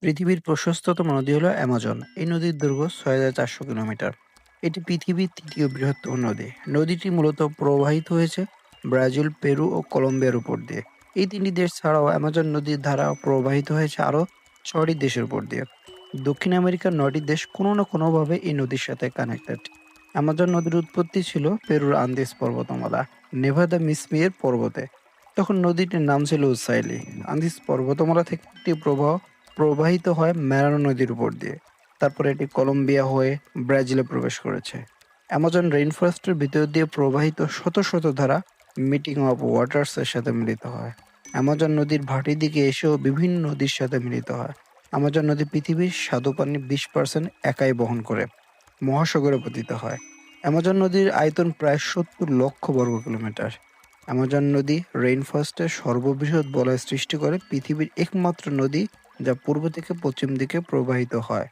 পৃথিবীর প্রশস্ততম নদী হলো অ্যামাজন। এই নদীর দৈর্ঘ্য ৬,৪০০ কিলোমিটার। এটি পৃথিবীর তৃতীয় বৃহত্তম নদী। নদীটি মূলত প্রবাহিত হয়েছে ব্রাজিল, পেরু ও কলম্বিয়ার উপর দিয়ে। এই ৩টি দেশ ছাড়াও অ্যামাজন নদীর ধারা প্রবাহিত হয়েছে আরও ৬টি দেশের উপর দিয়ে। দক্ষিণ আমেরিকার ৯টি দেশ কোনো না কোনোভাবে এই নদীর সাথে কানেক্টেড। অ্যামাজন নদীর উৎপত্তি ছিল পেরুর আন্দিজ পর্বতমালা, নেভাদা মিসমিয়ের পর্বতে। তখন নদীটির নাম ছিল উসাইলি। আন্দিজ পর্বতমালা থেকে একটি প্রবাহ প্রবাহিত হয় ম্যারানো নদীর উপর দিয়ে। তারপরে এটি কলম্বিয়া হয়ে ব্রাজিলে প্রবেশ করেছে। অ্যামাজন রেইনফরেস্টের ভিতর দিয়ে প্রবাহিত শত শত ধারা মিটিং অফ ওয়াটার্স এর সাথে মিলিত হয়। অ্যামাজন নদীর ভাটির দিকে এসেও বিভিন্ন নদীর সাথে মিলিত হয়। অ্যামাজন নদী পৃথিবীর স্বাদু পানির ২০% একাই বহন করে মহাসাগরে পতিত হয়। অ্যামাজন নদীর আয়তন প্রায় ৭০ লক্ষ বর্গ কিলোমিটার। অ্যামাজন নদী রেইনফরেস্টের সর্ববৃহৎ বলয় সৃষ্টি করে, পৃথিবীর একমাত্র নদী যা পূর্ব থেকে পশ্চিম দিকে প্রবাহিত হয়।